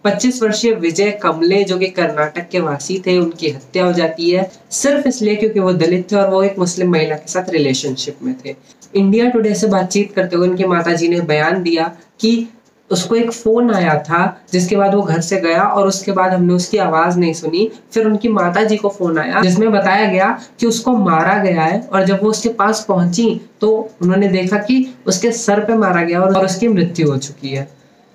25 वर्षीय विजय कमले जो कि कर्नाटक के वासी थे, उनकी हत्या हो जाती है सिर्फ इसलिए क्योंकि वो दलित थे और वो एक मुस्लिम महिला के साथ रिलेशनशिप में थे। इंडिया टुडे से बातचीत करते हुए उनकी माताजी ने बयान दिया कि उसको एक फोन आया था जिसके बाद वो घर से गया और उसके बाद हमने उसकी आवाज नहीं सुनी। फिर उनकी माताजी को फोन आया जिसमें बताया गया कि उसको मारा गया है और जब वो उसके पास पहुंची तो उन्होंने देखा कि उसके सर पे मारा गया और उसकी मृत्यु हो चुकी है।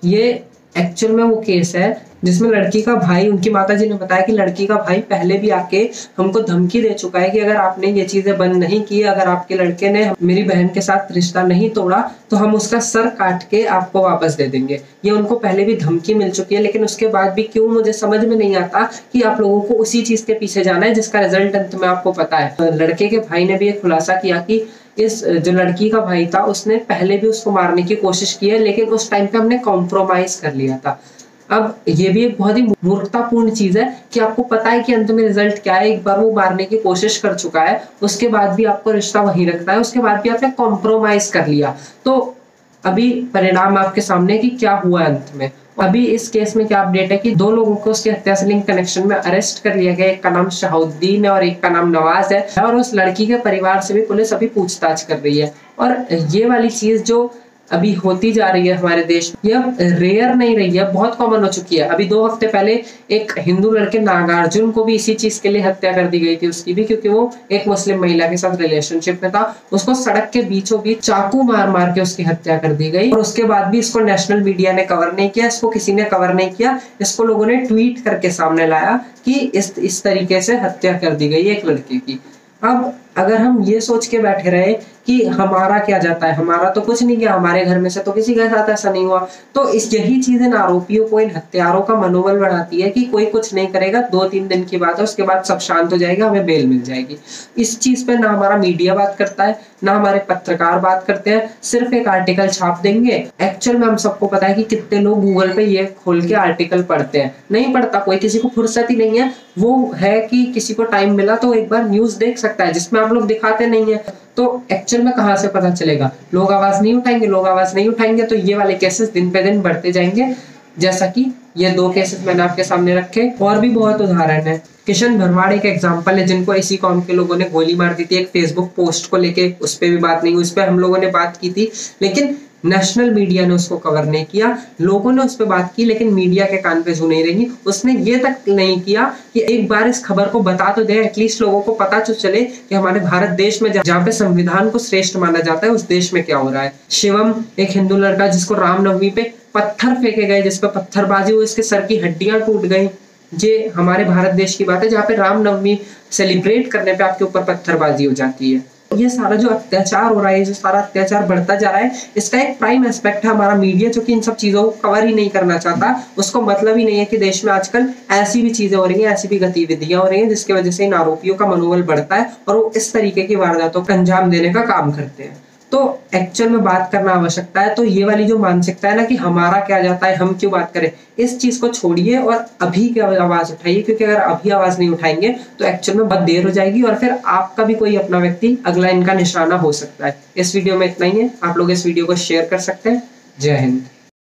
ये एक्चुअल में वो केस है जिसमें लड़की का भाई, उनकी माताजी ने बताया कि लड़की का भाई पहले भी आके हमको धमकी दे चुका है कि अगर आपने ये चीजें बंद नहीं की, अगर आपके लड़के ने मेरी बहन के साथ रिश्ता नहीं तोड़ा तो हम उसका सर काट के आपको वापस दे देंगे। ये उनको पहले भी धमकी मिल चुकी है, लेकिन उसके बाद भी क्यों मुझे समझ में नहीं आता कि आप लोगों को उसी चीज के पीछे जाना है जिसका रिजल्ट अंत में आपको पता है। लड़के के भाई ने भी एक खुलासा किया कि इस जो लड़की का भाई था उसने पहले भी उसको मारने की कोशिश की है, लेकिन उस टाइम पे हमने कॉम्प्रोमाइज कर लिया था। अब ये भी एक बहुत ही मूर्खतापूर्ण चीज है कि आपको पता है कि अंत में रिजल्ट क्या है। एक बार वो मारने की कोशिश कर चुका है, उसके बाद भी आपको रिश्ता वहीं रखना है, उसके बाद भी आपने कॉम्प्रोमाइज कर लिया। तो अभी परिणाम आपके सामने कि क्या हुआ अंत में। अभी इस केस में क्या अपडेट है कि 2 लोगों को उसकी हत्या से लिंक कनेक्शन में अरेस्ट कर लिया गया। एक का नाम शहाउद्दीन है और एक का नाम नवाज है और उस लड़की के परिवार से भी पुलिस अभी पूछताछ कर रही है। और ये वाली चीज जो अभी होती जा रही है हमारे देश में, यह रेयर नहीं रही है, बहुत कॉमन हो चुकी है। अभी 2 हफ्ते पहले एक हिंदू लड़के नागार्जुन को भी इसी चीज के लिए हत्या कर दी गई थी उसकी भी, क्योंकि वो एक मुस्लिम महिला के साथ रिलेशनशिप में था। उसको सड़क के बीचों बीच चाकू मार मार के उसकी हत्या कर दी गई और उसके बाद भी इसको नेशनल मीडिया ने कवर नहीं किया, इसको किसी ने कवर नहीं किया। इसको लोगों ने ट्वीट करके सामने लाया कि इस तरीके से हत्या कर दी गई एक लड़के की। अब अगर हम ये सोच के बैठे रहे कि हमारा क्या जाता है, हमारा तो कुछ नहीं गया, हमारे घर में से तो किसी के साथ ऐसा नहीं हुआ, तो इस यही चीज इन आरोपियों को, इन हत्यारों का मनोबल बढ़ाती है कि कोई कुछ नहीं करेगा, 2-3 दिन की बात है, उसके बाद सब शांत हो जाएगा, हमें बेल मिल जाएगी। इस चीज पे ना हमारा मीडिया बात करता है, ना हमारे पत्रकार बात करते हैं, सिर्फ एक आर्टिकल छाप देंगे। एक्चुअल में हम सबको पता है कि कितने लोग गूगल पे ये खोल के आर्टिकल पढ़ते हैं। नहीं पढ़ता कोई, किसी को फुर्सत ही नहीं है। वो है कि किसी को टाइम मिला तो एक बार न्यूज देख सकता है, जिसमें आप लोग दिखाते नहीं है। तो एक्चुअल में कहां से पता चलेगा? लोग आवाज नहीं उठाएंगे, लोग आवाज नहीं उठाएंगे तो ये वाले केसेस दिन पे दिन बढ़ते जाएंगे। जैसा कि ये 2 केसेस मैंने आपके सामने रखे, और भी बहुत उदाहरण है। किशन भरवाड़ एक एग्जांपल है जिनको इसी कौम के लोगों ने गोली मार दी थी, एक फेसबुक पोस्ट को लेके। उस पर भी बात नहीं हुई, उस पर हम लोगों ने बात की थी, लेकिन नेशनल मीडिया ने उसको कवर नहीं किया। लोगों ने उस पर बात की लेकिन मीडिया के कान पे जू नहीं रही। उसने ये तक नहीं किया कि एक बार इस खबर को बता तो दे, एटलीस्ट लोगों को पता तो चले कि हमारे भारत देश में जहाँ पे संविधान को श्रेष्ठ माना जाता है उस देश में क्या हो रहा है। शिवम एक हिंदू लड़का जिसको रामनवमी पे पत्थर फेंके गए, जिसपे पत्थरबाजी हुई, इसके सर की हड्डियां टूट गई। ये हमारे भारत देश की बात है जहाँ पे रामनवमी सेलिब्रेट करने पे आपके ऊपर पत्थरबाजी हो जाती है। ये सारा जो अत्याचार हो रहा है, जो सारा अत्याचार बढ़ता जा रहा है, इसका एक प्राइम एस्पेक्ट है हमारा मीडिया, जो कि इन सब चीजों को कवर ही नहीं करना चाहता। उसको मतलब ही नहीं है कि देश में आजकल ऐसी भी चीजें हो रही हैं, ऐसी भी गतिविधियां हो रही हैं जिसकी वजह से इन आरोपियों का मनोबल बढ़ता है और वो इस तरीके की वारदातों को अंजाम देने का काम करते हैं। तो एक्चुअल में बात करना आवश्यकता है। तो ये वाली जो मानसिकता है ना कि हमारा क्या जाता है, हम क्यों बात करें, इस चीज को छोड़िए और अभी की आवाज उठाइए, क्योंकि अगर अभी आवाज नहीं उठाएंगे तो एक्चुअल में बहुत देर हो जाएगी और फिर आपका भी कोई अपना व्यक्ति अगला इनका निशाना हो सकता है। इस वीडियो में इतना ही है। आप लोग इस वीडियो को शेयर कर सकते हैं। जय हिंद।